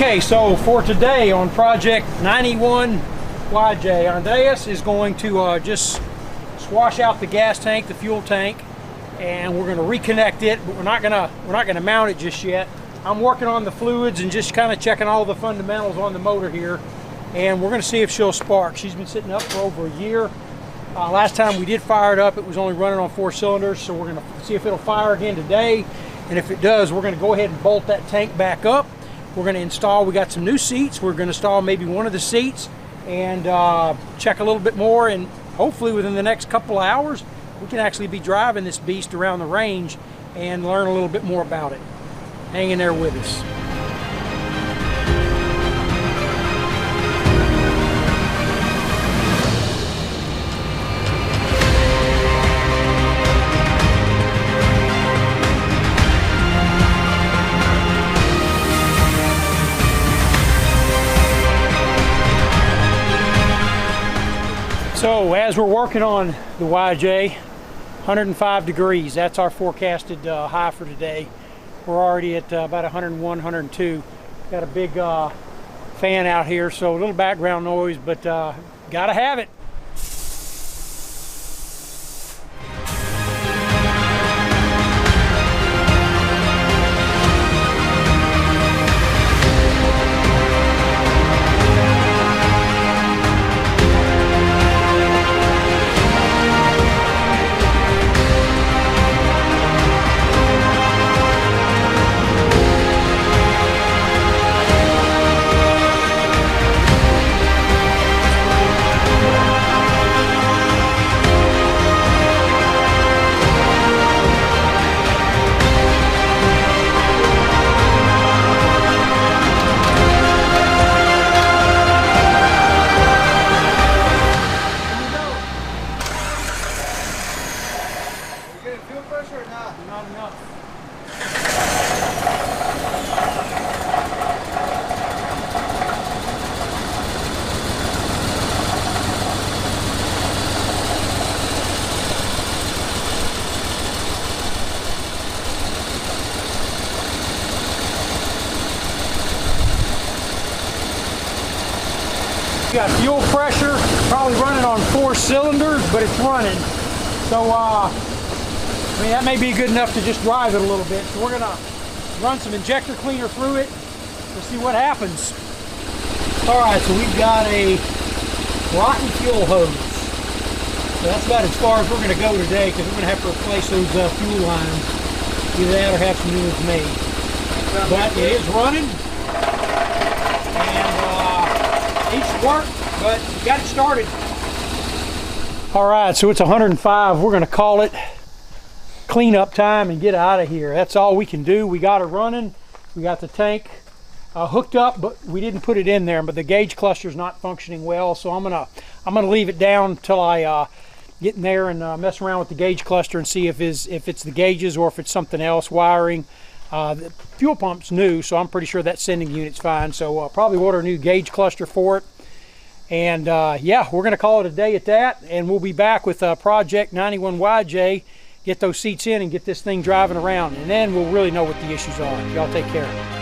Okay, so for today on Project 91 YJ, Andreas is going to just swash out the gas tank, the fuel tank, and we're going to reconnect it, but we're not going to mount it just yet. I'm working on the fluids and just kind of checking all the fundamentals on the motor here, and we're going to see if she'll spark. She's been sitting up for over a year. Last time we did fire it up, it was only running on 4 cylinders, so we're going to see if it'll fire again today, and if it does, we're going to go ahead and bolt that tank back up. We're going to install, we got some new seats, we're going to install maybe one of the seats and check a little bit more, and hopefully within the next couple of hours we can actually be driving this beast around the range and learn a little bit more about it. Hang in there with us. So as we're working on the YJ, 105 degrees, that's our forecasted high for today. We're already at about 101, 102. Got a big fan out here, so a little background noise, but gotta have it. Not enough. Got fuel pressure, probably running on 4 cylinders, but it's running. So I mean, that may be good enough to just drive it a little bit. So we're gonna run some injector cleaner through it to see what happens. All right, so we've got a rotten fuel hose. So that's about as far as we're gonna go today, because we're gonna have to replace those fuel lines. Either that or have some new ones made. But it is running, and it needs to work, but we got it started. All right, so it's 105. We're gonna call it cleanup time and get out of here. That's all we can do. We got it running. We got the tank hooked up, but we didn't put it in there. But the gauge cluster is not functioning well, so I'm gonna leave it down until I get in there and mess around with the gauge cluster and see if it's the gauges or if it's something else, wiring. The fuel pump's new, so I'm pretty sure that sending unit's fine. So I'll probably order a new gauge cluster for it. And yeah, we're gonna call it a day at that, and we'll be back with Project 91 YJ. Get those seats in and get this thing driving around, and then we'll really know what the issues are. Y'all take care.